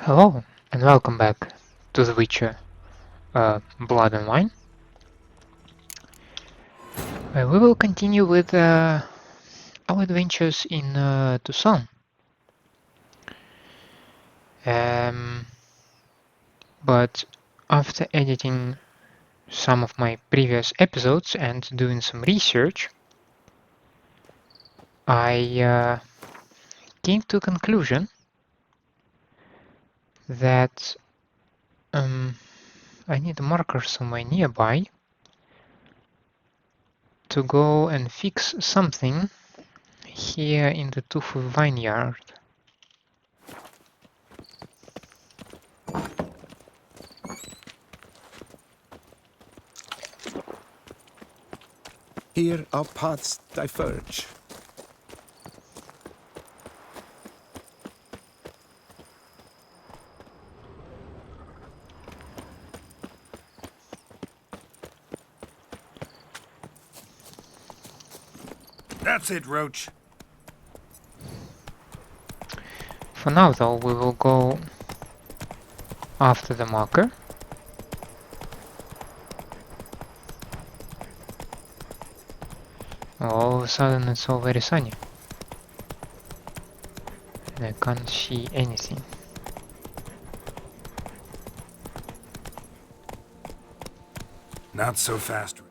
Hello, and welcome back to The Witcher Blood and Wine. We will continue with our adventures in Tucson. But after editing some of my previous episodes and doing some research, I came to a conclusion that I need a marker somewhere nearby to go and fix something here in the Tufu vineyard. Here our paths diverge. That's it, Roach. For now though, we will go after the marker. All of a sudden it's all very sunny. And I can't see anything. Not so fast, Roach.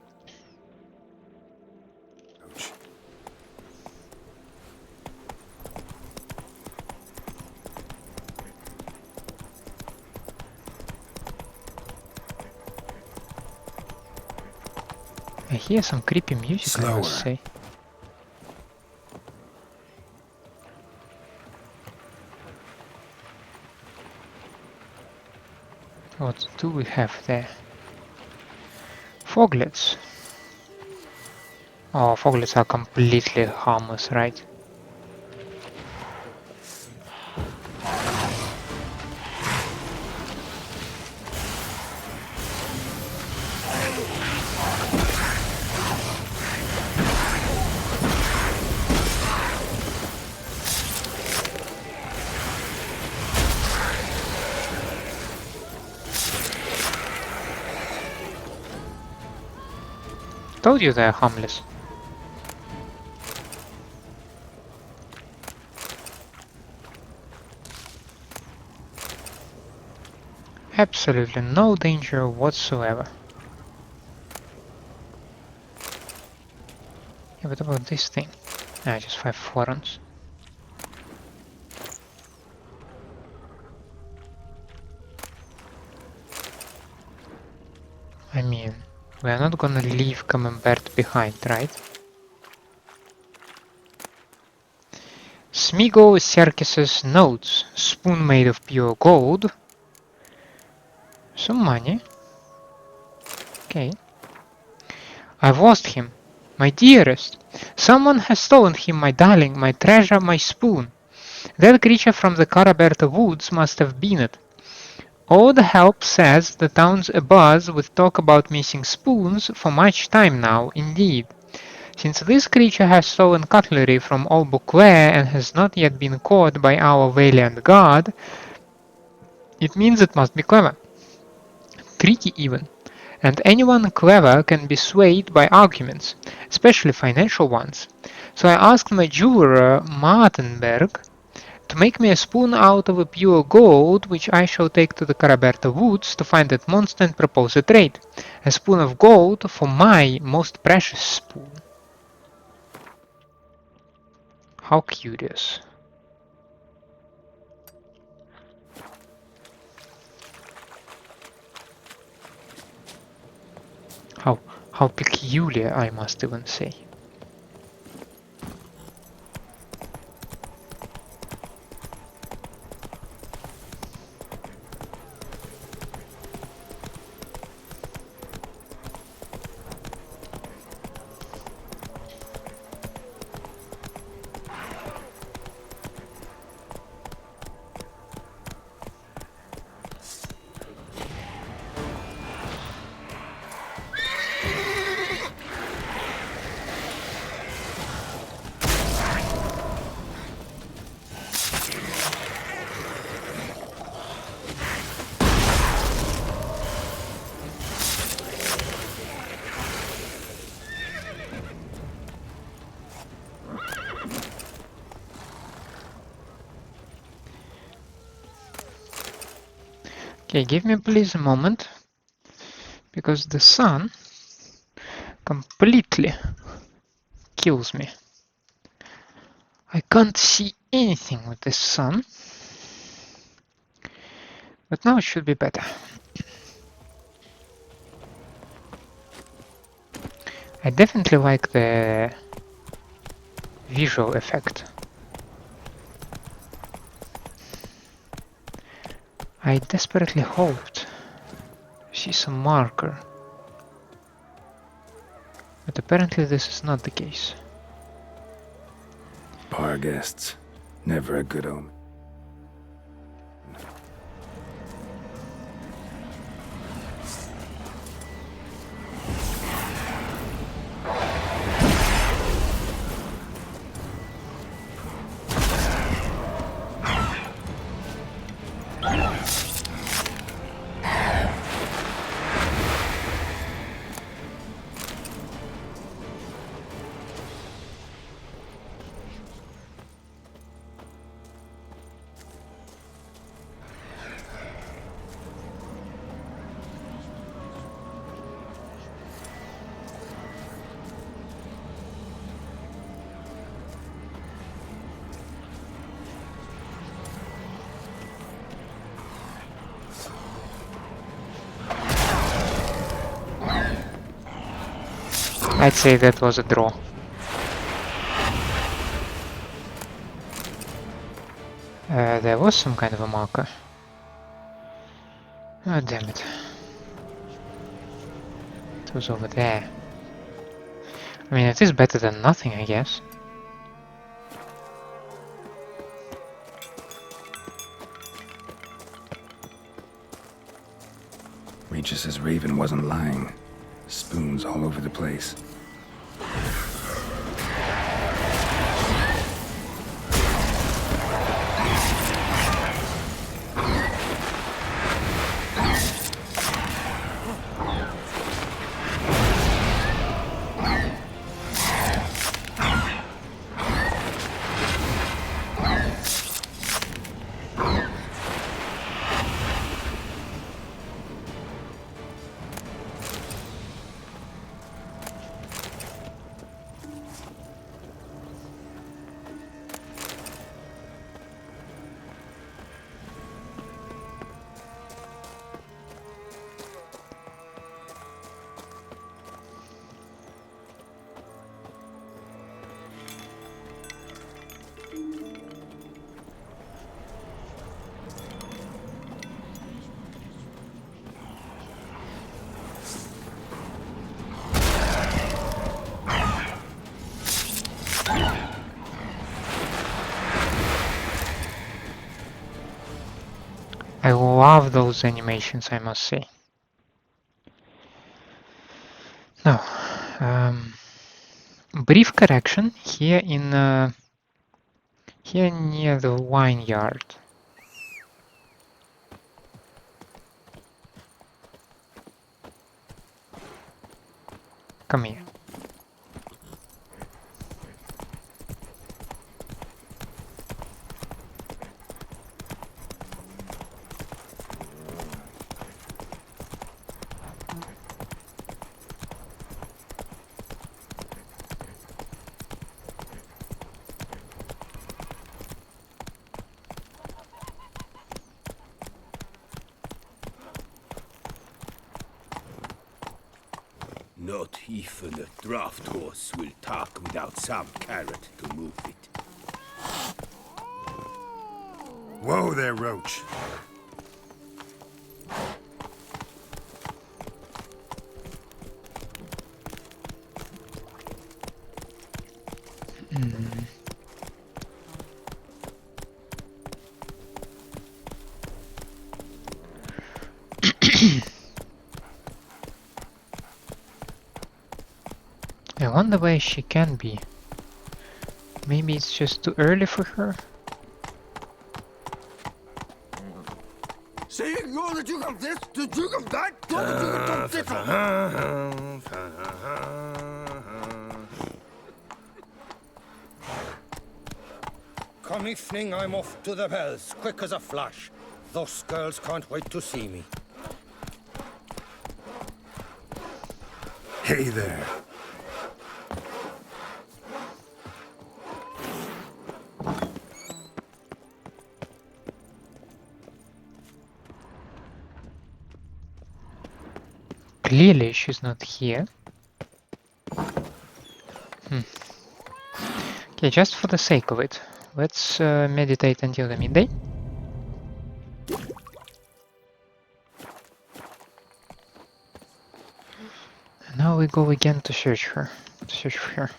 I hear some creepy music, I must say. What do we have there? Foglets. Oh, foglets are completely harmless, right? Told you they're harmless. Absolutely no danger whatsoever. Yeah, what about this thing? Ah, just 5 florins. I mean, we're not gonna leave Camembert behind, right? Smigole Serkis's notes. Spoon made of pure gold. Some money. Okay. I've lost him. My dearest. Someone has stolen him, my darling, my treasure, my spoon. That creature from the Caraberta woods must have been it. All the help says the town's abuzz with talk about missing spoons for much time now, indeed. Since this creature has stolen cutlery from old Beauclair and has not yet been caught by our valiant guard, it means it must be clever. Tricky even. And anyone clever can be swayed by arguments, especially financial ones. So I asked my jeweler Martenberg to make me a spoon out of a pure gold, which I shall take to the Caraberta woods to find that monster and propose a trade. A spoon of gold for my most precious spoon. How curious. How peculiar, I must even say. Okay, give me please a moment, because the sun completely kills me. I can't see anything with the sun, but now it should be better. I definitely like the visual effect. I desperately hoped to see some marker, but apparently this is not the case. Bar guests. Never a good omen. I'd say that was a draw. There was some kind of a marker. Oh, damn it. It was over there. I mean, it is better than nothing, I guess. Regis's raven wasn't lying. Spoons all over the place. I love those animations, I must say. Now, brief correction here here near the vineyard. Come here. Not even a draft horse will talk without some carrot to move it. Whoa there, Roach. I wonder where she can be. Maybe it's just too early for her? See, you're the Duke of this, the Duke of that, you're the Duke of this. Come evening, I'm off to the bells, quick as a flash. Those girls can't wait to see me. Hey there. Clearly she's not here. Okay, just for the sake of it, let's meditate until the midday. And now we go again to search her. To search for her.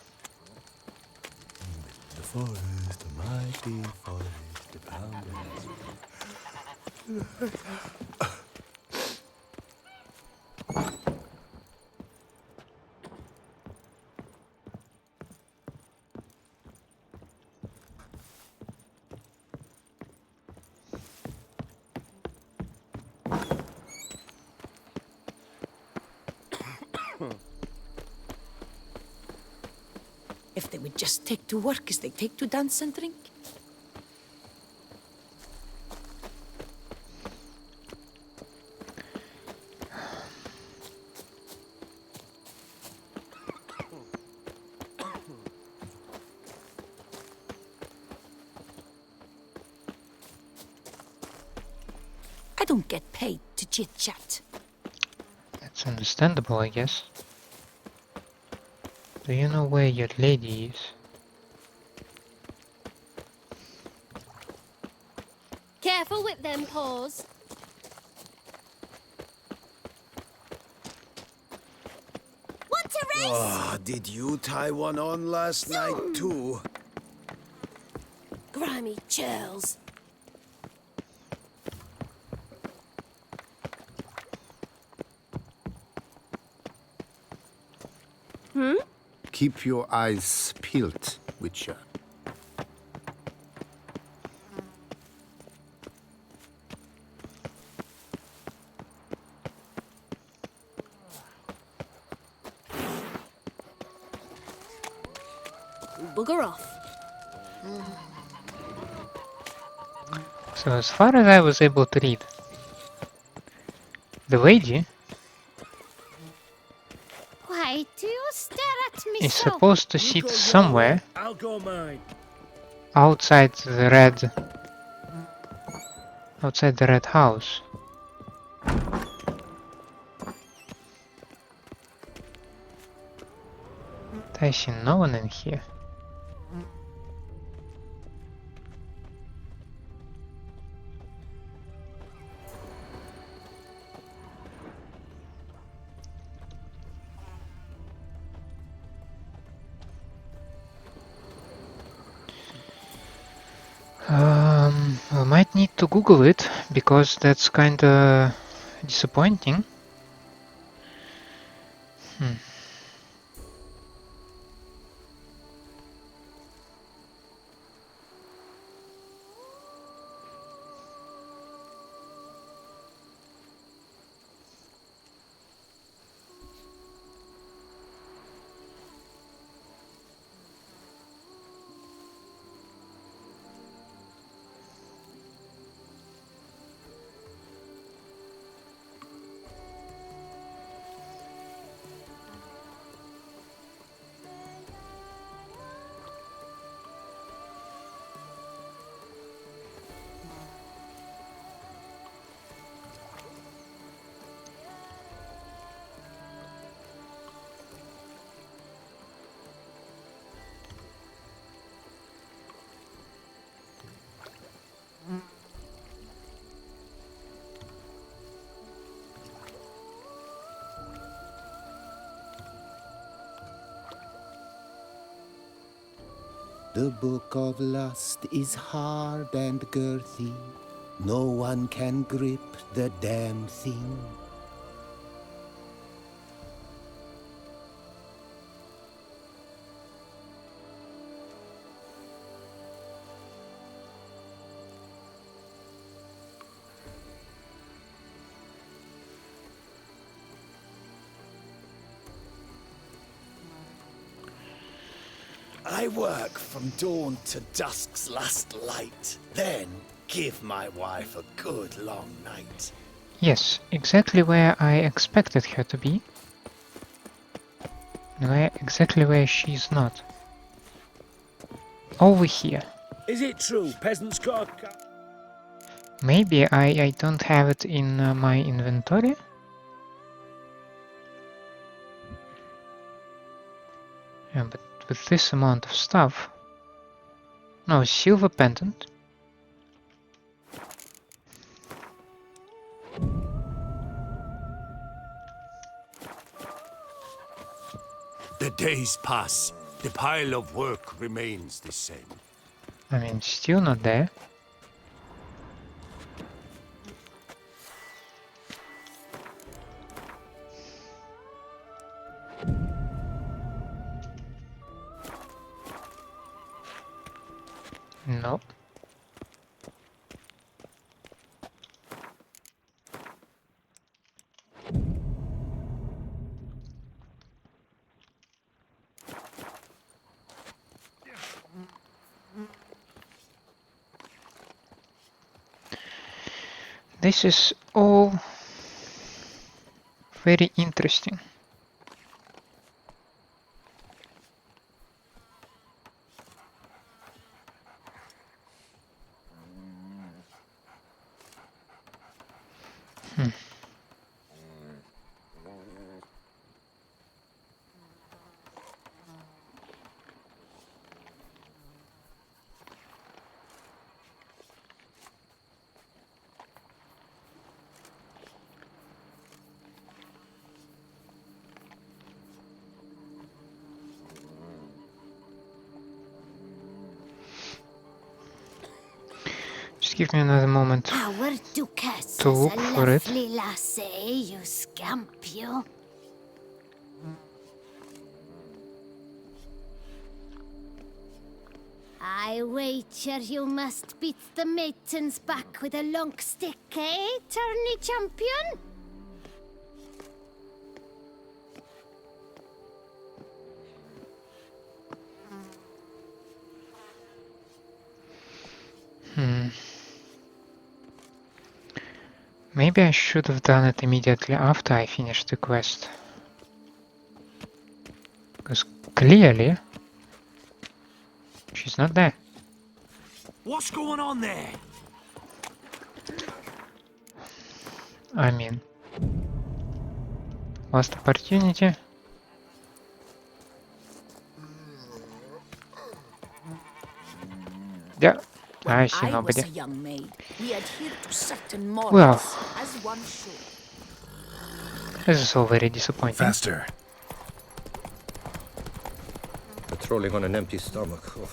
The forest, the mighty forest, the boundless. If they would just take to work as they take to dance and drink. I don't get paid to chit-chat. That's understandable, I guess. Do you know where your lady is? Careful with them paws. Want to race? Ah, did you tie one on last night too? Grimy churls. Keep your eyes peeled, Witcher. Bugger off. So as far as I was able to read, the lady Why do you stare at me is so? supposed to sit somewhere I'll go mine. outside the red house. I see no one in here. I might need to Google it, because that's kinda disappointing. The book of lust is hard and girthy. No one can grip the damn thing. I work from dawn to dusk's last light. Then Give my wife a good long night. Yes, exactly where I expected her to be. Exactly where she's not. Over here. Is it true peasants got... Maybe I don't have it in my inventory? Yeah, but with this amount of stuff... No, silver pendant. The days pass. The pile of work remains the same. I mean, still not there. No. This is all very interesting. Just give me another moment Our Duchess to is look a for it. lovely lassie, you scamp you. I wager you must beat the maidens back with a long stick, eh, tourney champion? Maybe I should have done it immediately after I finished the quest. Because clearly, she's not there. What's going on there? I mean, last opportunity. Yeah, I see I nobody. was a young maid. We adhered to certain morals, Well. as one should. This is all very disappointing. Faster. Patrolling on an empty stomach. Oh.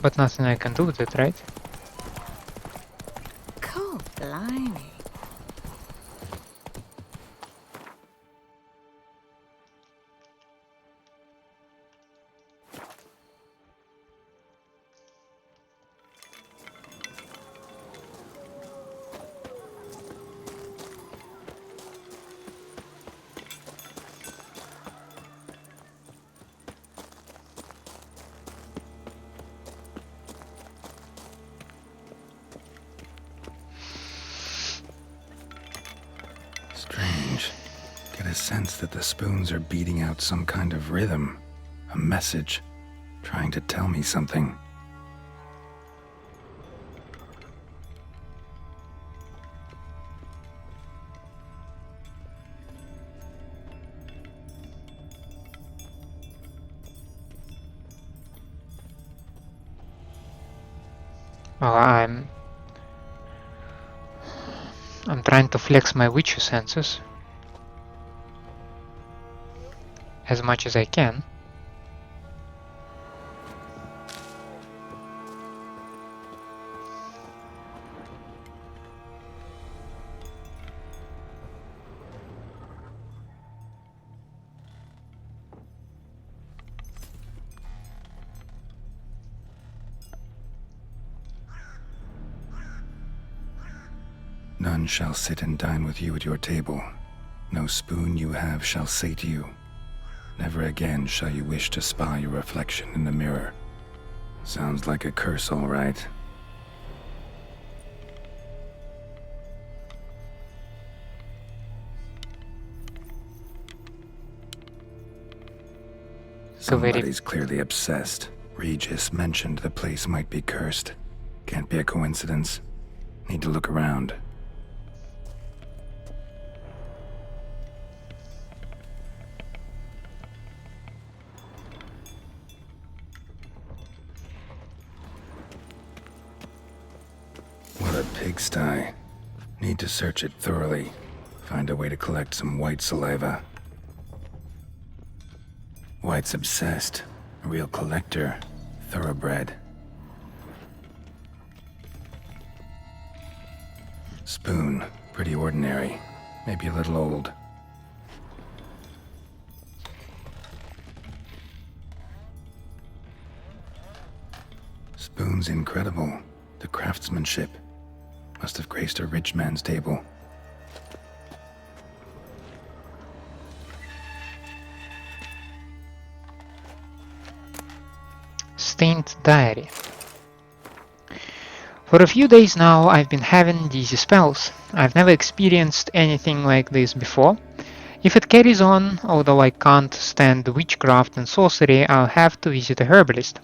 But nothing I can do with it, right? God blimey. Strange. Get a sense that the spoons are beating out some kind of rhythm. A message. Trying to tell me something. Well, I'm trying to flex my witcher senses as much as I can. None shall sit and dine with you at your table. No spoon you have shall say to you, never again shall you wish to spy your reflection in the mirror. Sounds like a curse, all right. Somebody's clearly obsessed. Regis mentioned the place might be cursed. Can't be a coincidence. Need to look around. What a pigsty. Need to search it thoroughly. Find a way to collect some white saliva. White's obsessed. A real collector. Thoroughbred. Spoon. Pretty ordinary. Maybe a little old. Spoon's incredible. The craftsmanship. Must have graced a rich man's table. Stained diary. For a few days now I've been having dizzy spells. I've never experienced anything like this before. If it carries on, although I can't stand witchcraft and sorcery, I'll have to visit a herbalist.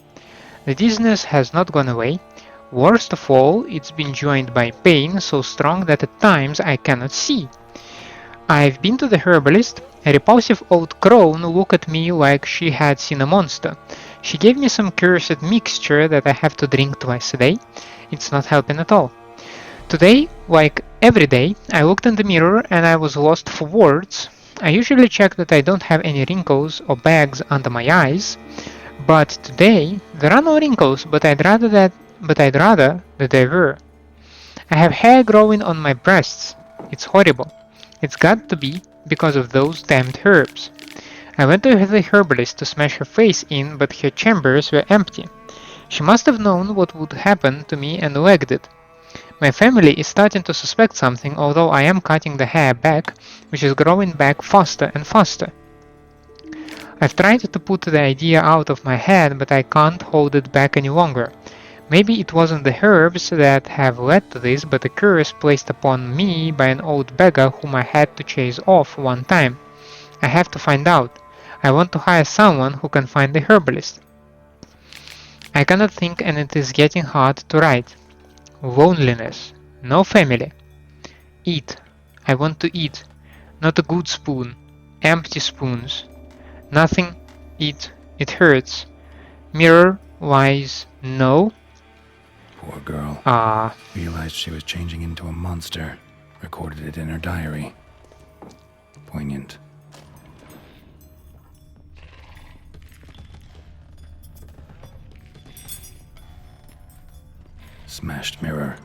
The dizziness has not gone away. Worst of all, it's been joined by pain so strong that at times I cannot see. I've been to the herbalist. A repulsive old crone looked at me like she had seen a monster. She gave me some cursed mixture that I have to drink twice a day. It's not helping at all. Today, like every day, I looked in the mirror and I was lost for words. I usually check that I don't have any wrinkles or bags under my eyes, but today there are no wrinkles, but I'd rather that they were. I have hair growing on my breasts. It's horrible. It's got to be because of those damned herbs. I went to the herbalist to smash her face in, but her chambers were empty. She must have known what would happen to me and legged it. My family is starting to suspect something, although I am cutting the hair back, which is growing back faster and faster. I've tried to put the idea out of my head, but I can't hold it back any longer. Maybe it wasn't the herbs that have led to this, but a curse placed upon me by an old beggar whom I had to chase off one time. I have to find out. I want to hire someone who can find the herbalist. I cannot think and it is getting hard to write. Loneliness. No family. Eat. I want to eat. Not a good spoon. Empty spoons. Nothing. Eat. It hurts. Mirror. Lies. No. Poor girl. Realized she was changing into a monster. Recorded it in her diary. Poignant. Smashed mirror.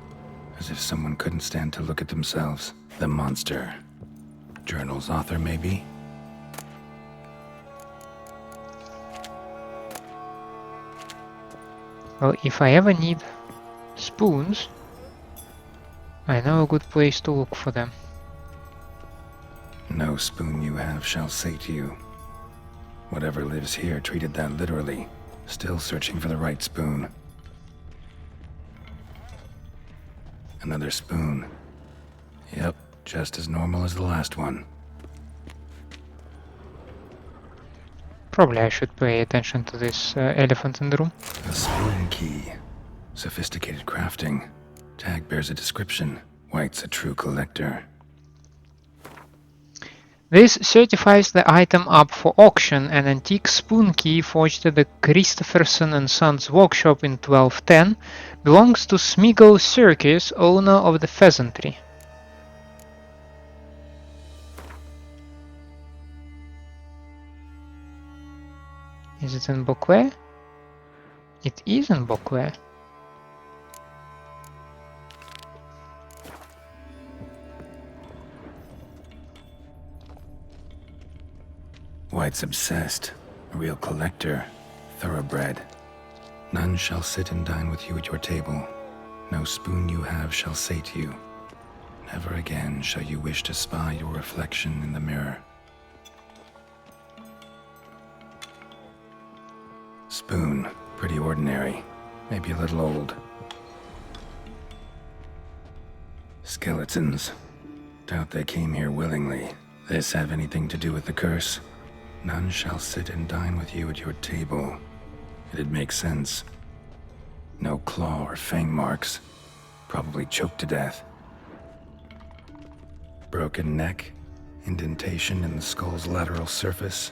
As if someone couldn't stand to look at themselves. The monster. Journal's author, maybe? Well, if I ever need spoons, I know a good place to look for them. No spoon you have shall sate you. Whatever lives here treated that literally. Still searching for the right spoon. Another spoon. Yep, just as normal as the last one. Probably I should pay attention to this elephant in the room. A spoon key. Sophisticated crafting. Tag bears a description. White's a true collector. This certifies the item up for auction. An antique spoon key forged at the Christopherson and Sons workshop in 1210 belongs to Smigole Serkis, owner of the Pheasantry. Is it in Bouquet? It is in Bouquet. White's obsessed. A real collector. Thoroughbred. None shall sit and dine with you at your table. No spoon you have shall sate you. Never again shall you wish to spy your reflection in the mirror. Spoon. Pretty ordinary. Maybe a little old. Skeletons. Doubt they came here willingly. This have anything to do with the curse? None shall sit and dine with you at your table. It'd make sense. No claw or fang marks. Probably choked to death. Broken neck, indentation in the skull's lateral surface,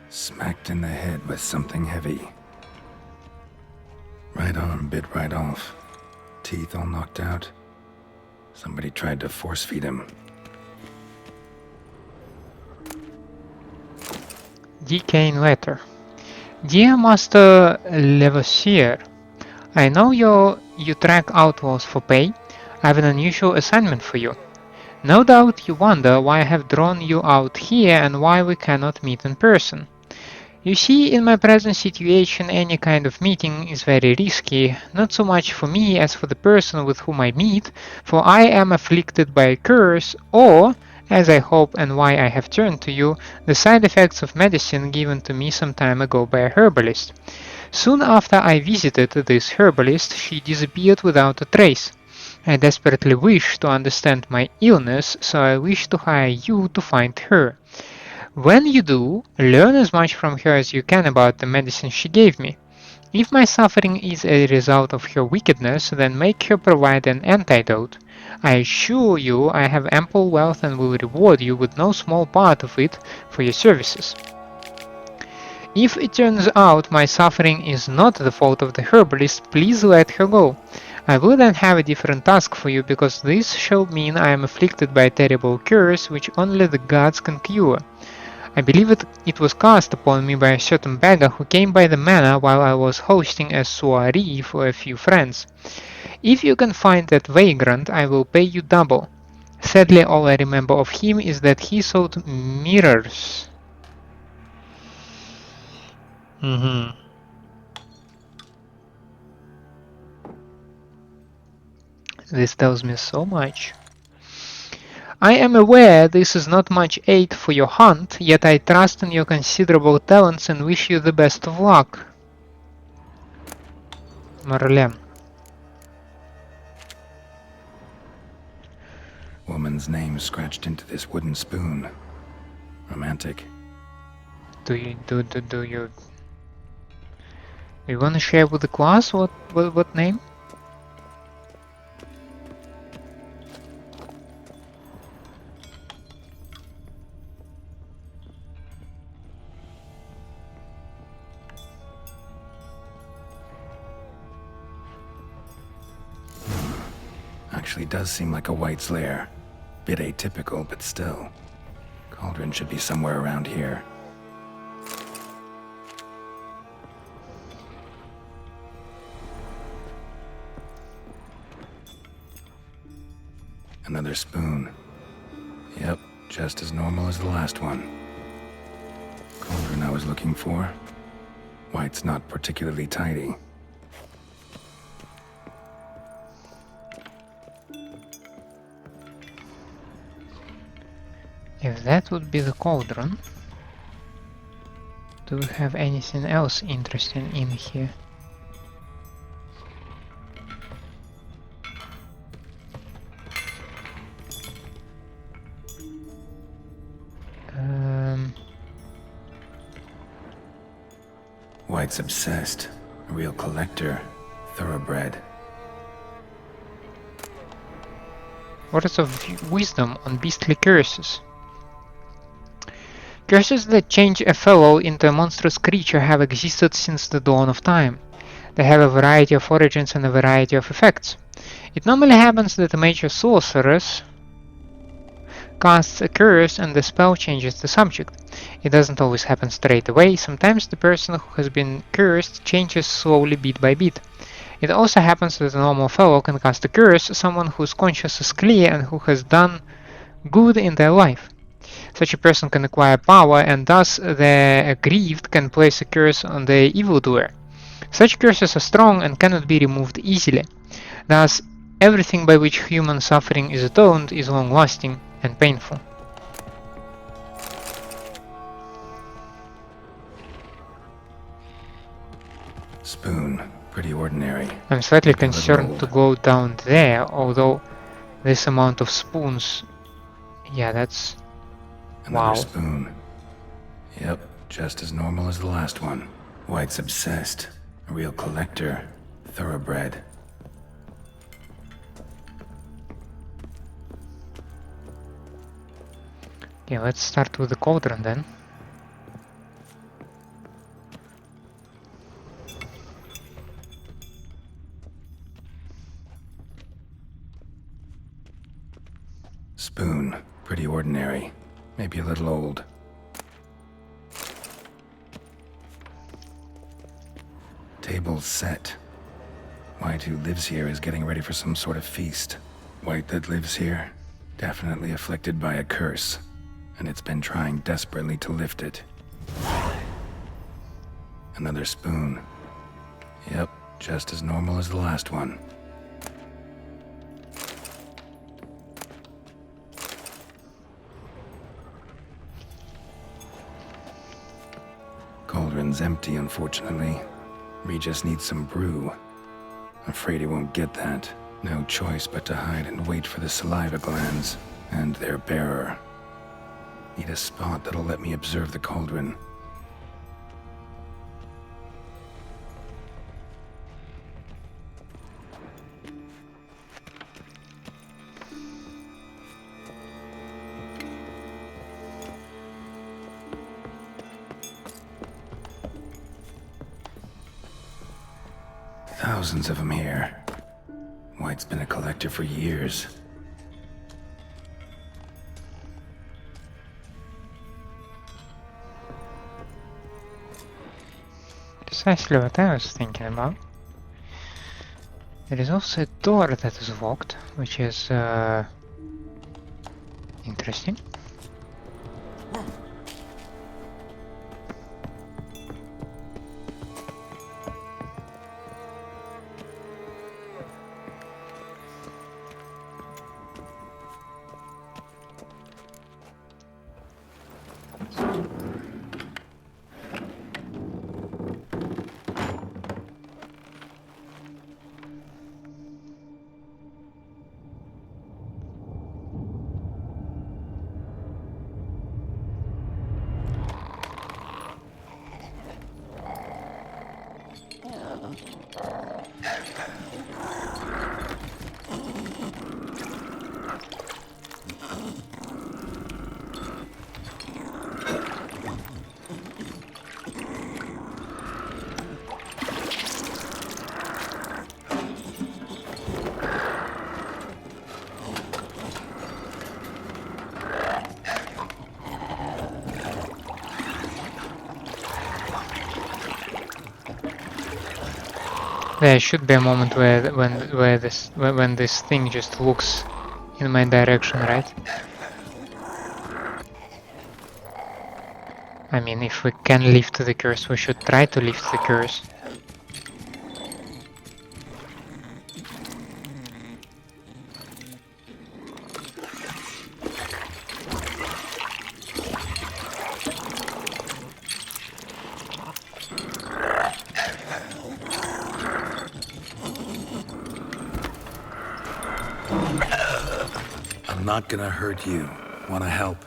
smacked in the head with something heavy. Right arm bit right off, teeth all knocked out. Somebody tried to force feed him. Decaying letter. Dear Master Levasseur, I know you track outlaws for pay. I have an unusual assignment for you. No doubt you wonder why I have drawn you out here and why we cannot meet in person. You see, in my present situation, any kind of meeting is very risky, not so much for me as for the person with whom I meet, for I am afflicted by a curse, or, as I hope and why I have turned to you, the side effects of medicine given to me some time ago by a herbalist. Soon after I visited this herbalist, she disappeared without a trace. I desperately wish to understand my illness, so I wish to hire you to find her. When you do, learn as much from her as you can about the medicine she gave me. If my suffering is a result of her wickedness, then make her provide an antidote. I assure you I have ample wealth and will reward you with no small part of it for your services. If it turns out my suffering is not the fault of the herbalist, please let her go. I will then have a different task for you, because this shall mean I am afflicted by a terrible curse which only the gods can cure. I believe it was cast upon me by a certain beggar who came by the manor while I was hosting a soiree for a few friends. If you can find that vagrant, I will pay you double. Sadly, all I remember of him is that he sold mirrors. This tells me so much. I am aware this is not much aid for your hunt, yet I trust in your considerable talents and wish you the best of luck. Marlene. Woman's name scratched into this wooden spoon. Romantic. Do you want to share with the class what name? Actually does seem like a White's lair. Bit atypical, but still. Cauldron should be somewhere around here. Another spoon. Yep, just as normal as the last one. Cauldron I was looking for. White's not particularly tidy. If that would be the cauldron, do we have anything else interesting in here? White's obsessed. A real collector. Thoroughbred. Words of wisdom on beastly curses. Curses that change a fellow into a monstrous creature have existed since the dawn of time. They have a variety of origins and a variety of effects. It normally happens that a major sorceress casts a curse and the spell changes the subject. It doesn't always happen straight away. Sometimes the person who has been cursed changes slowly bit by bit. It also happens that a normal fellow can cast a curse, someone whose conscience is clear and who has done good in their life. Such a person can acquire power, and thus the aggrieved can place a curse on the evildoer. Such curses are strong and cannot be removed easily. Thus, everything by which human suffering is atoned is long-lasting and painful. Spoon. Pretty ordinary. I'm slightly concerned to go down there, although this amount of spoons... Yeah, that's... Another wow. spoon. Yep, just as normal as the last one. White's obsessed. A real collector. Thoroughbred. Okay, let's start with the cauldron then. Spoon. Pretty ordinary. Maybe a little old. Table's set. White, who lives here, is getting ready for some sort of feast. White that lives here, definitely afflicted by a curse, and it's been trying desperately to lift it. Another spoon. Yep, just as normal as the last one. Cauldron's empty, unfortunately. Regis needs some brew. Afraid he won't get that. No choice but to hide and wait for the saliva glands and their bearer. Need a spot that'll let me observe the cauldron. Thousands of them here. White's been a collector for years. Precisely what I was thinking about. There is also a door that is locked, which is interesting. There should be a moment when this thing just looks in my direction, right? I mean, if we can lift the curse, we should try to lift the curse. I'm not gonna hurt you. Wanna help?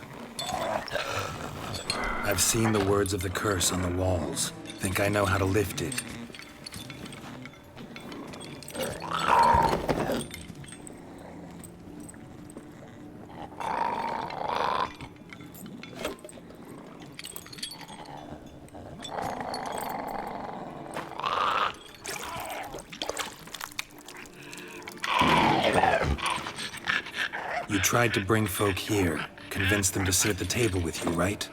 I've seen the words of the curse on the walls. Think I know how to lift it. You tried to bring folk here, convince them to sit at the table with you, right?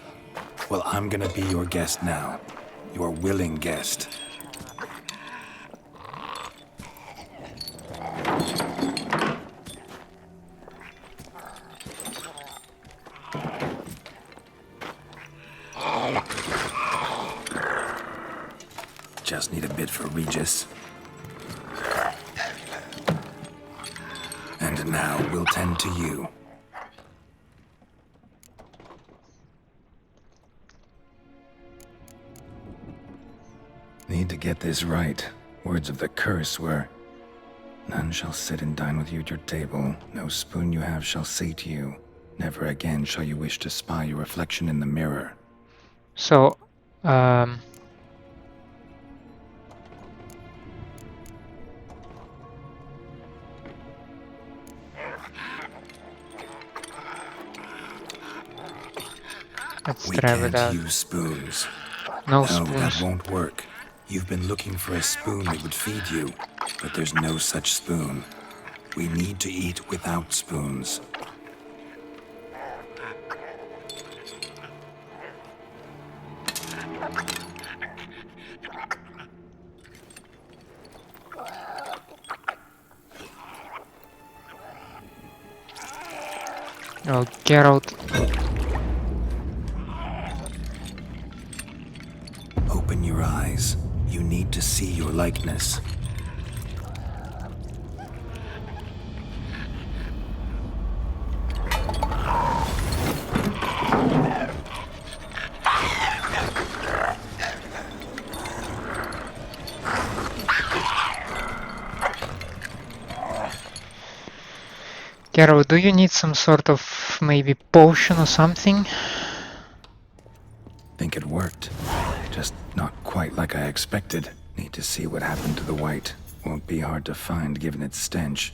Well, I'm gonna be your guest now. Your willing guest. Just need a bit for Regis. And now we'll tend to you. Need to get this right. Words of the curse were, "None shall sit and dine with you at your table. No spoon you have shall sate you. Never again shall you wish to spy your reflection in the mirror." So, Um, let's We try can't without. use spoons. No No, that spoons. won't work. You've been looking for a spoon that would feed you, but there's no such spoon. We need to eat without spoons. Oh, Geralt. Open your eyes. You need to see your likeness. Geralt, do you need some sort of maybe potion or something? Think it worked. Just not quite like I expected. Need to see what happened to the Whight. Won't be hard to find given its stench.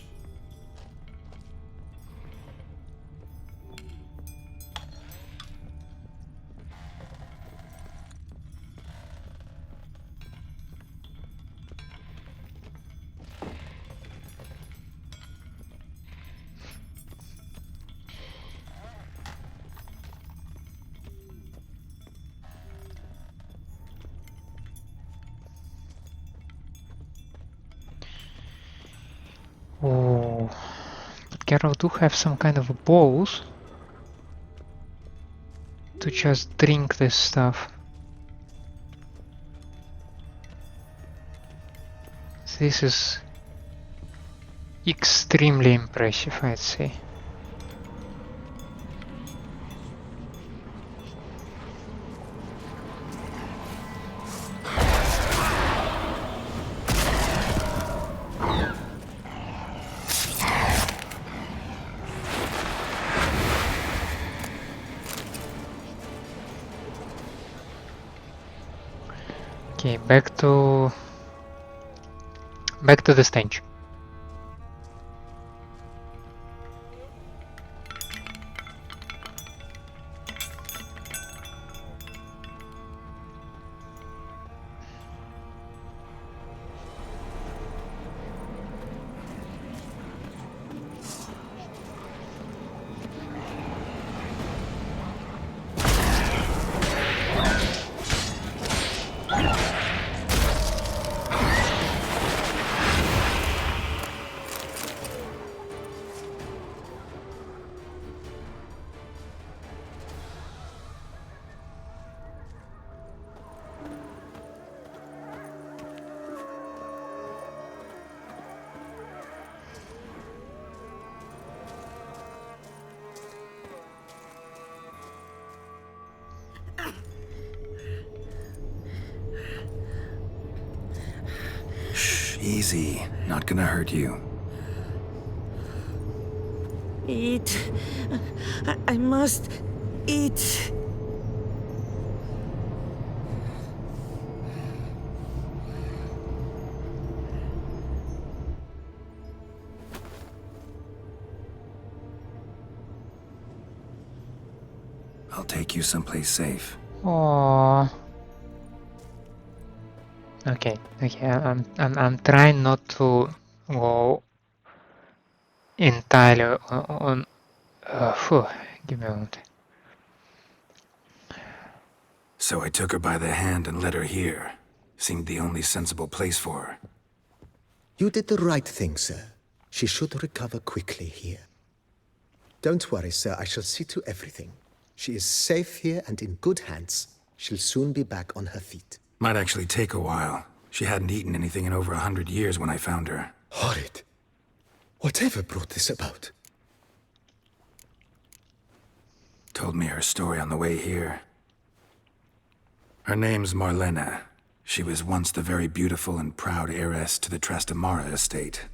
Oh, but Geralt do have some kind of bowls to just drink this stuff. This is extremely impressive, I'd say. Okay, back to the stench. Easy. Not gonna hurt you. Eat. I must eat. I'll take you someplace safe. Oh. Okay. I'm trying not to go entirely on. Give me a moment. So I took her by the hand and led her here. Seemed the only sensible place for her. You did the right thing, sir. She should recover quickly here. Don't worry, sir. I shall see to everything. She is safe here and in good hands. She'll soon be back on her feet. Might actually take a while. She hadn't eaten anything in over 100 years when I found her. Horrid. Whatever brought this about? Told me her story on the way here. Her name's Marlene. She was once the very beautiful and proud heiress to the Trastamara estate.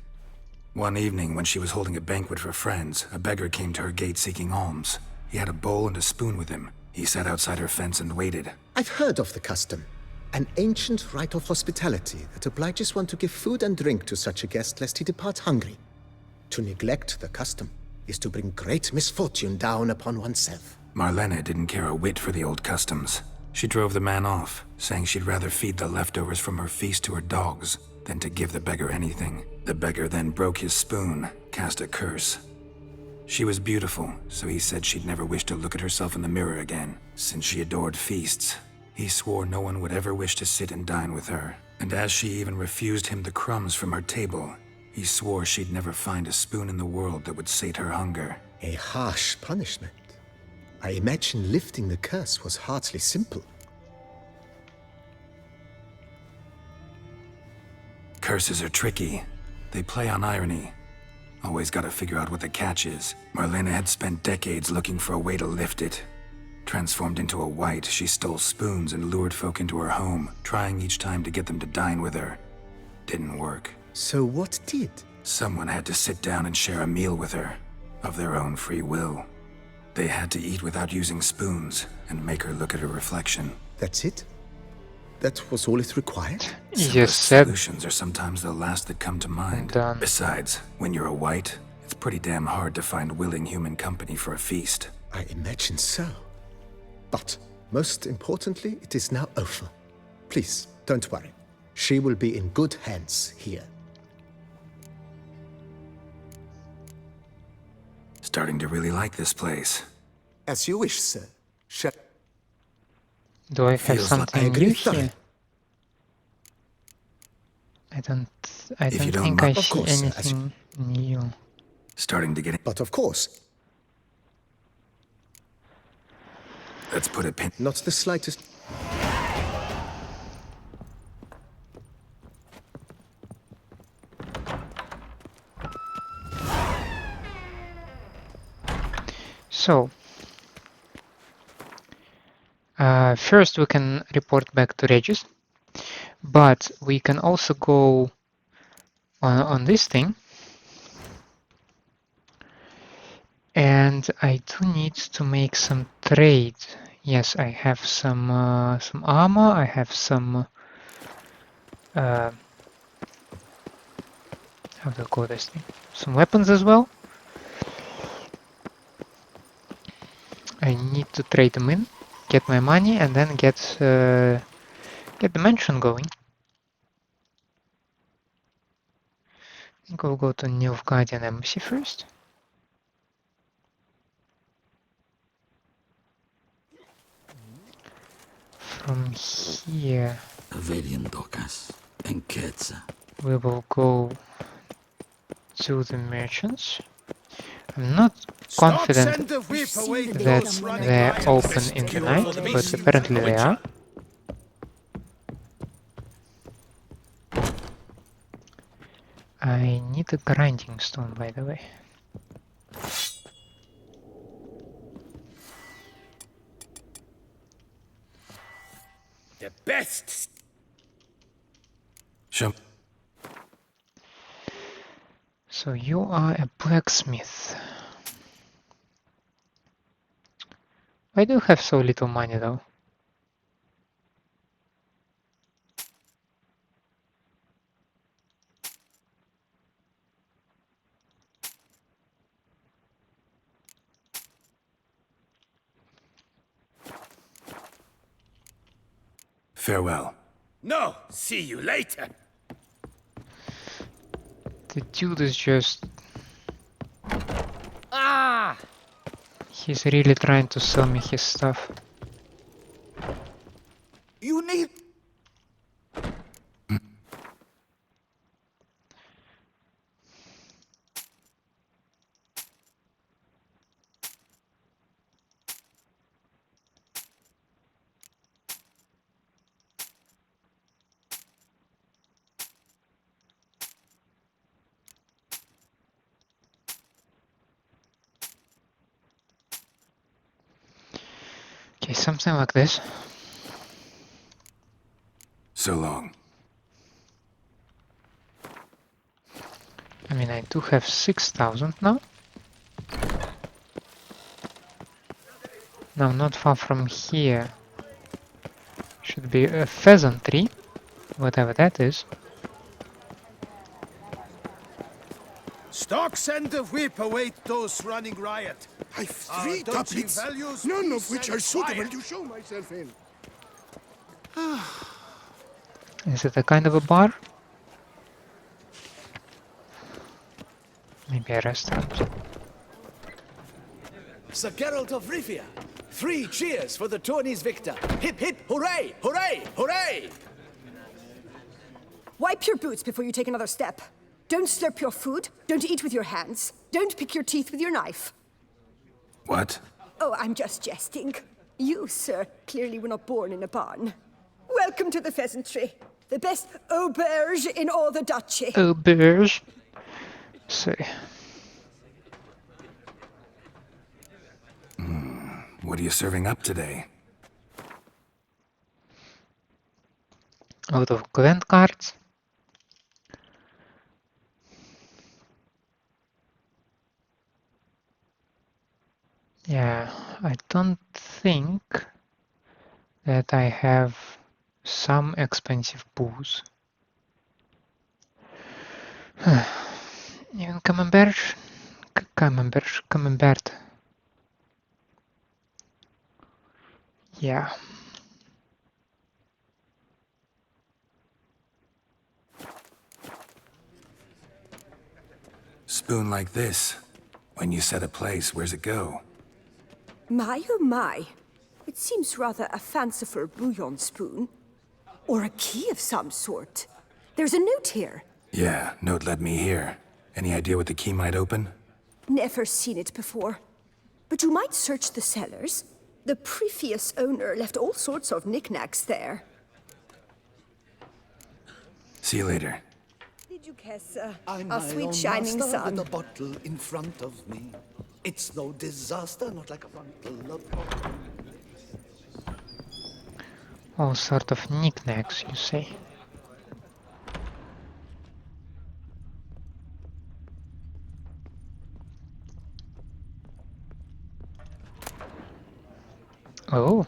One evening, when she was holding a banquet for friends, a beggar came to her gate seeking alms. He had a bowl and a spoon with him. He sat outside her fence and waited. I've heard of the custom. An ancient rite of hospitality that obliges one to give food and drink to such a guest lest he depart hungry. To neglect the custom is to bring great misfortune down upon oneself. Marlene didn't care a whit for the old customs. She drove the man off, saying she'd rather feed the leftovers from her feast to her dogs than to give the beggar anything. The beggar then broke his spoon, cast a curse. She was beautiful, so he said she'd never wish to look at herself in the mirror again. Since she adored feasts, he swore no one would ever wish to sit and dine with her. And as she even refused him the crumbs from her table, he swore she'd never find a spoon in the world that would sate her hunger. A harsh punishment. I imagine lifting the curse was hardly simple. Curses are tricky. They play on irony. Always gotta figure out what the catch is. Marlene had spent decades looking for a way to lift it. Transformed into a Whight, she stole spoons and lured folk into her home, trying each time to get them to dine with her. Didn't work. So what did? Someone had to sit down and share a meal with her, of their own free will. They had to eat without using spoons, and make her look at her reflection. That's it? That was all it required? Yes, said. Solutions are sometimes the last that come to mind. Done. Besides, when you're a Whight, it's pretty damn hard to find willing human company for a feast. I imagine so. But, most importantly, it is now over. Please, don't worry. She will be in good hands here. Starting to really like this place. As you wish, sir. Do I have Feels like something I agree new thoroughly. here? I don't you don't think mind- I Of see course, anything new. Starting to get it. But of course, Let's put a pin. not the slightest. So, first we can report back to Regis, but we can also go on this thing, and I do need to make some trade. Yes, I have some armor. I have some how do I call this thing? Some weapons as well. I need to trade them in, get my money, and then get the mansion going. I think we'll go to Nilfgaardian Embassy first. From here, we will go to the merchants. I'm not confident Send the whip away, that those running they're riot. open in the night, but apparently they are. I need a grinding stone, by the way. The best. Show. So you are a blacksmith. Why do you have so little money though? Farewell. No, see you later. The dude is just... Ah! He's really trying to sell me his stuff. You need. Okay, something like this. So long. I mean, I do have 6,000 now. No, not far from here. Should be a Pheasantry, whatever that is. Stocks and the whip await those running riot. I've three don't you doublets, value none of peace which and are suitable quiet? to show myself in. Is it a kind of a bar? Maybe a restaurant. Sir Geralt of Rivia. 3 cheers for the tourney's victor. Hip hip hooray, hooray, hooray! Wipe your boots before you take another step. Don't slurp your food. Don't eat with your hands. Don't pick your teeth with your knife. What? Oh, I'm just jesting. You, sir, clearly were not born in a barn. Welcome to the Pheasantry. The best auberge in all the duchy. Auberge. See. What are you serving up today? Out of Gwent cards. Yeah, I don't think that I have some expensive booze. Even Camembert? Camembert. Yeah. Spoon like this. When you set a place, where's it go? My, oh my. It seems rather a fanciful bouillon spoon. Or a key of some sort. There's a note here. Yeah, note led me here. Any idea what the key might open? Never seen it before. But you might search the cellars. The previous owner left all sorts of knickknacks there. See you later. Did you guess, I'm our my sweet own shining master sun? with a bottle in front of me. It's no disaster, not like a frontal of... All sort of knickknacks, you say. Oh,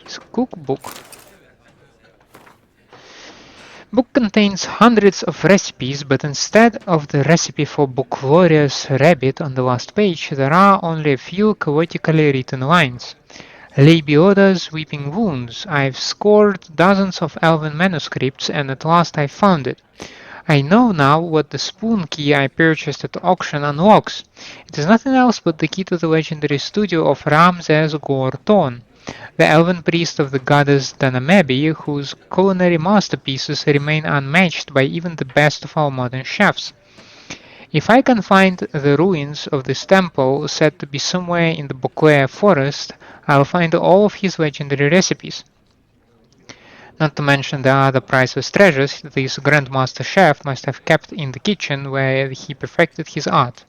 his cookbook. Book contains hundreds of recipes, but instead of the recipe for Glorious Rabbit on the last page, there are only a few chaotically written lines. Labioda's weeping wounds. I've scoured dozens of elven manuscripts, and at last I found it. I know now what the spoon key I purchased at auction unlocks. It is nothing else but the key to the legendary studio of Ramses Gorton, the elven priest of the goddess Danamebi, whose culinary masterpieces remain unmatched by even the best of our modern chefs. If I can find the ruins of this temple, said to be somewhere in the Beauclair forest, I'll find all of his legendary recipes. Not to mention the other priceless treasures this Grandmaster Chef must have kept in the kitchen where he perfected his art.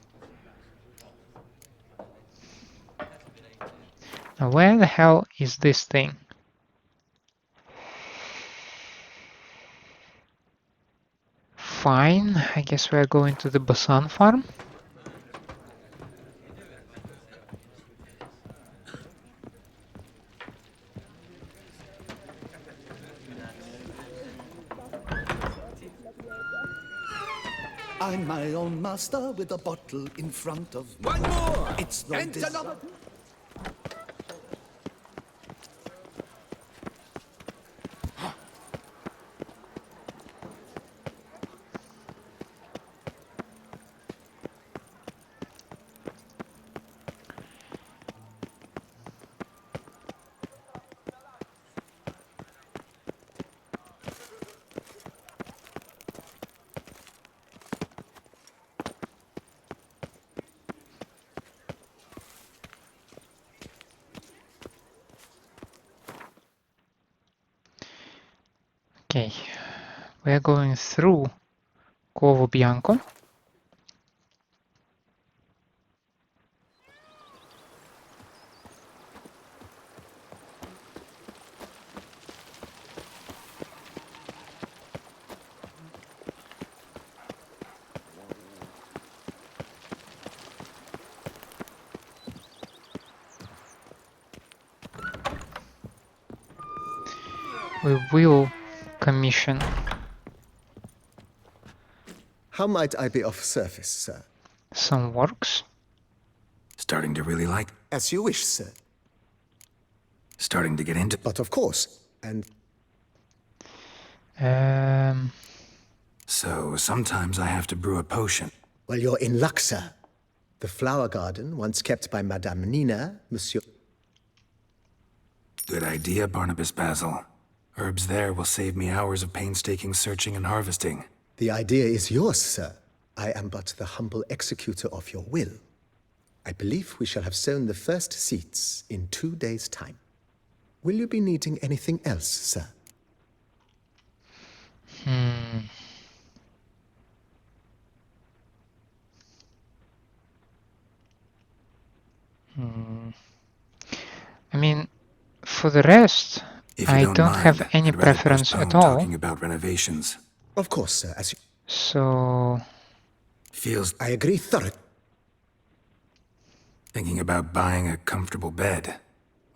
Now where the hell is this thing? Fine, I guess we're going to the Basan farm. I'm my own master with a bottle in front of me. One more! It's no And disaster. another. Okay, we're going through Covo Bianco. we will commission. How might I be of service, sir? Some works. Starting to really like... As you wish, sir. Starting to get into... But of course, and So, sometimes I have to brew a potion. well, you're in luck, sir. The flower garden, once kept by Madame Nina, Monsieur... Good idea, Barnabas Basil. Herbs there will save me hours of painstaking searching and harvesting. The idea is yours, sir. I am but the humble executor of your will. I believe we shall have sown the first seeds in 2 days' time. Will you be needing anything else, sir? I mean, for the rest, If you I don't don't mind, have any I'd rather preference postpone at all. talking about renovations. Of course, sir, as you... So, Feels I agree thoroughly. thinking about buying a comfortable bed.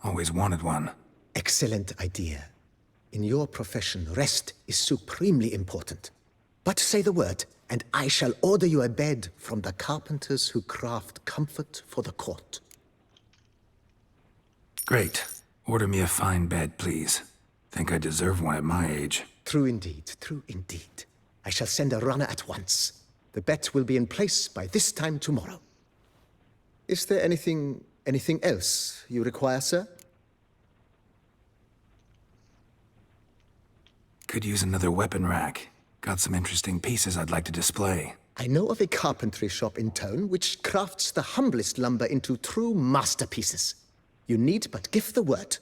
Always wanted one. Excellent idea. In your profession, rest is supremely important. But say the word, and I shall order you a bed from the carpenters who craft comfort for the court. Great. Order me a fine bed, please. Think I deserve one at my age. True indeed, true indeed. I shall send a runner at once. The bet will be in place by this time tomorrow. Is there anything else you require, sir? Could use another weapon rack. Got some interesting pieces I'd like to display. I know of a carpentry shop in town which crafts the humblest lumber into true masterpieces. You need but give the word.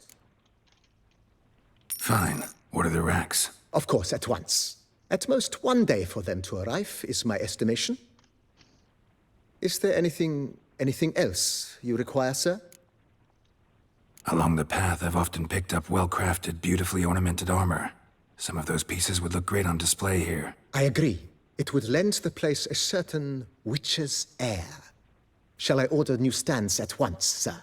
Fine. Order the racks. Of course, at once. At most 1 day for them to arrive, is my estimation. Is there anything else you require, sir? Along the path, I've often picked up well-crafted, beautifully ornamented armor. Some of those pieces would look great on display here. I agree. It would lend the place a certain witch's air. Shall I order new stands at once, sir?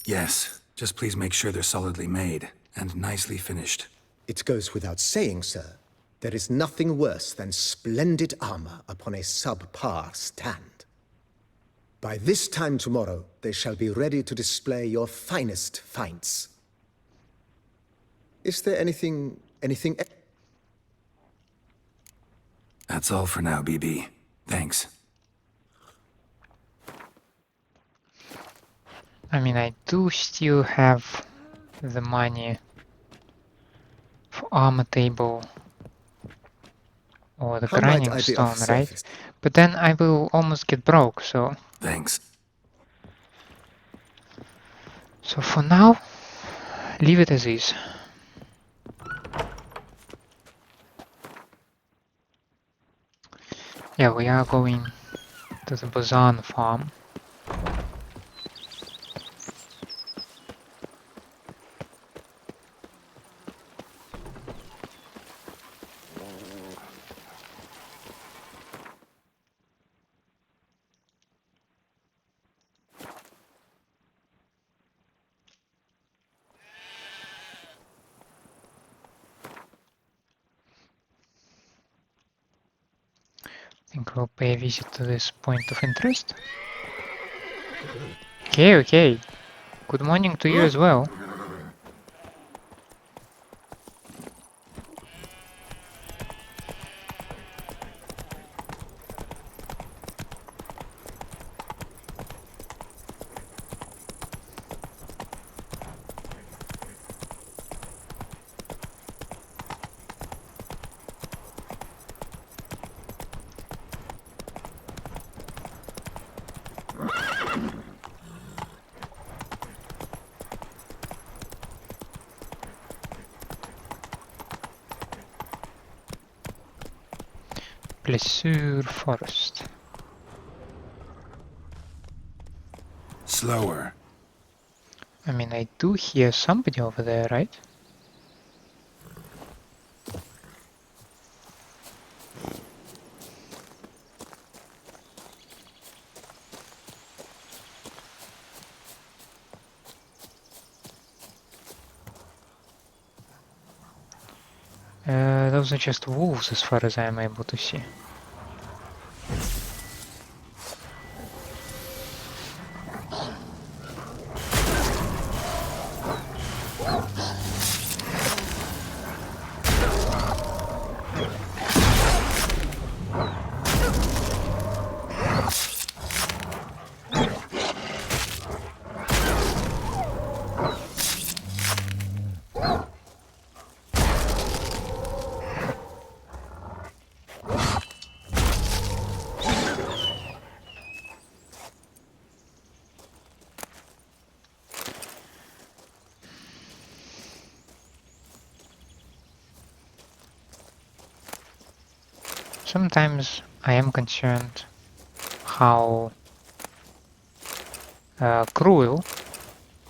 Yes. Just please make sure they're solidly made and nicely finished. It goes without saying, sir. There is nothing worse than splendid armor upon a subpar stand. By this time tomorrow, they shall be ready to display your finest finds. Is there anything... That's all for now, BB. Thanks. I mean, I do still have the money for armor table or the How might grinding I be stone, of right? service? But then I will almost get broke, so Thanks. for now, leave it as is. Yeah, we are going to the Bazan farm. I think we'll pay a visit to this point of interest. Okay. Good morning to you as well. Blessure Forest. Slower. I mean, I do hear somebody over there, right? Those are just wolves as far as I am able to see. Sometimes I am concerned how cruel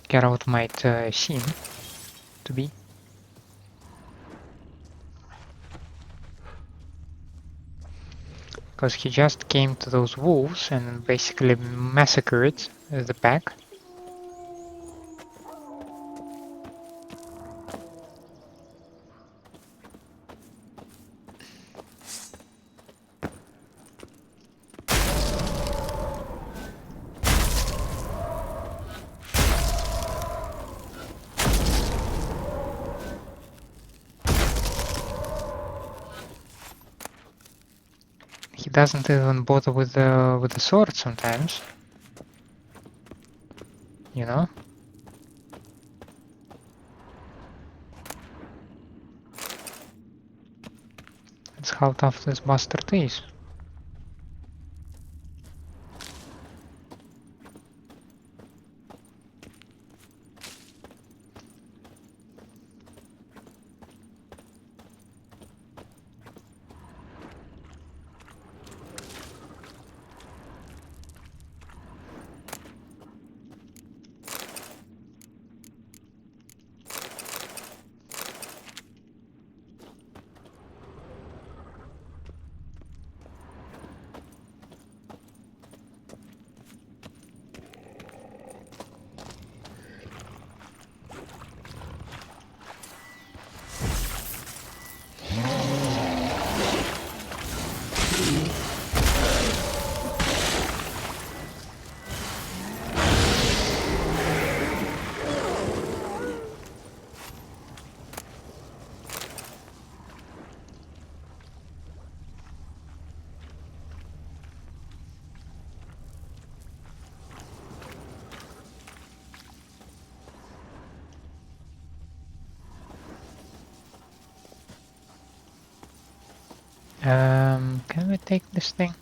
Geralt might seem to be. Because he just came to those wolves and basically massacred the pack. He doesn't even bother with the sword sometimes, you know. That's how tough this bastard is. Can we take this thing?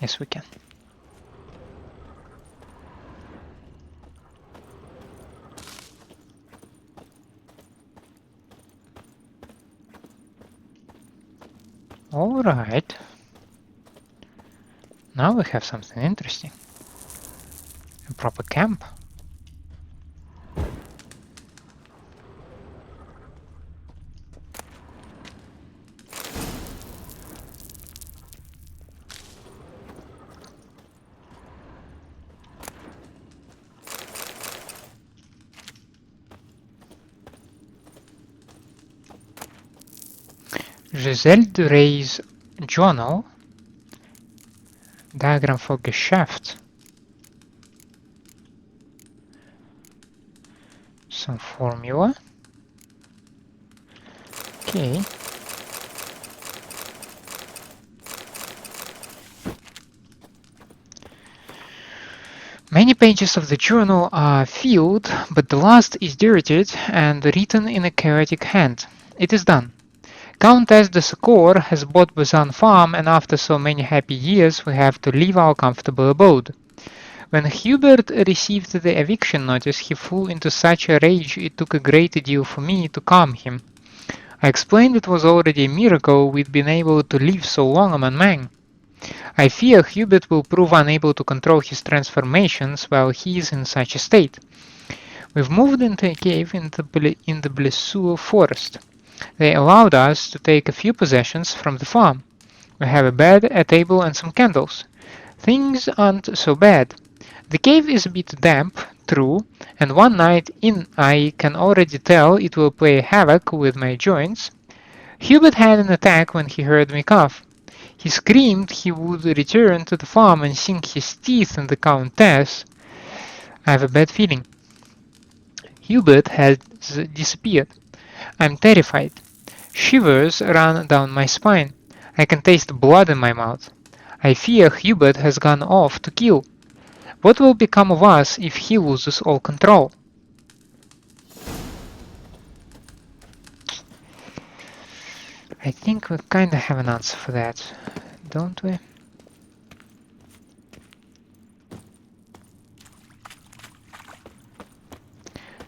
Yes, we can. All right. Now we have something interesting. A proper camp. Gisele Duret's journal. Diagram for Geschäft. Some formula. Okay. Many pages of the journal are filled, but the last is dirtied and written in a chaotic hand. It is done. Countess de Secour has bought Busan Farm, and after so many happy years we have to leave our comfortable abode. When Hubert received the eviction notice, he flew into such a rage it took a great deal for me to calm him. I explained it was already a miracle we'd been able to live so long among men. I fear Hubert will prove unable to control his transformations while he is in such a state. We've moved into a cave in the Blessure forest. They allowed us to take a few possessions from the farm. We have a bed, a table, and some candles. Things aren't so bad. The cave is a bit damp, true, and one night in I can already tell it will play havoc with my joints. Hubert had an attack when he heard me cough. He screamed he would return to the farm and sink his teeth in the Countess. I have a bad feeling. Hubert has disappeared. I'm terrified. Shivers run down my spine. I can taste blood in my mouth. I fear Hubert has gone off to kill. What will become of us if he loses all control? I think we kinda have an answer for that, don't we?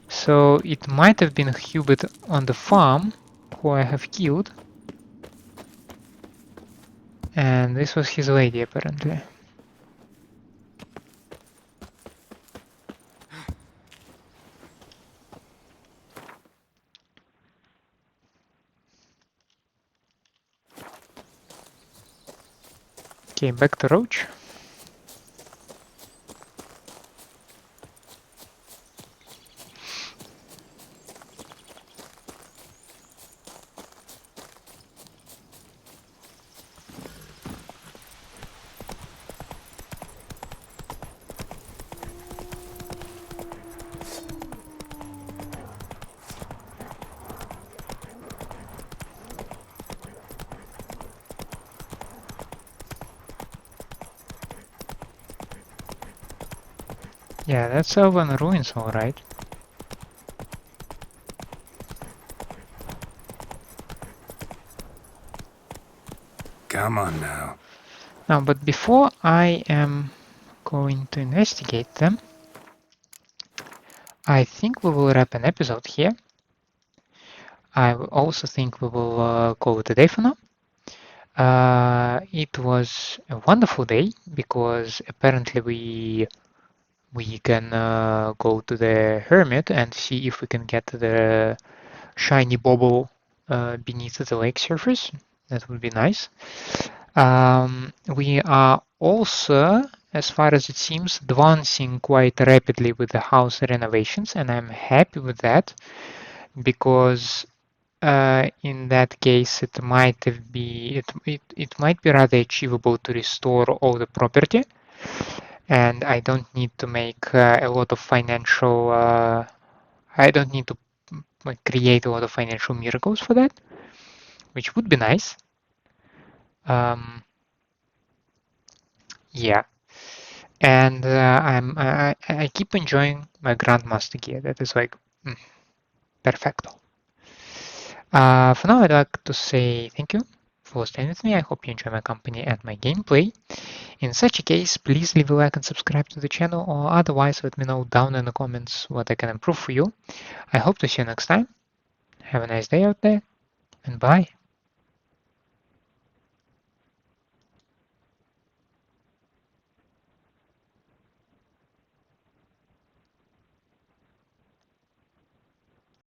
So it might have been Hubert on the farm who I have killed. And this was his lady apparently. Okay, back to Roach. Yeah, that's Elven Ruins, alright. Come on now. Now, but before I am going to investigate them, I think we will wrap an episode here. I also think we will call it a day for now. It was a wonderful day because apparently we can go to the hermit and see if we can get the shiny bauble beneath the lake surface. That would be nice. We are also, as far as it seems, advancing quite rapidly with the house renovations, and I'm happy with that because in that case it might be rather achievable to restore all the property, and I don't need to make a lot of financial. I don't need to create a lot of financial miracles for that, which would be nice. Yeah, and I keep enjoying my Grandmaster gear. That is like perfecto. For now, I'd like to say thank you for staying with me. I hope you enjoy my company and my gameplay. In such a case, please leave a like and subscribe to the channel, or otherwise let me know down in the comments what I can improve for you. I hope to see you next time. Have a nice day out there, and bye.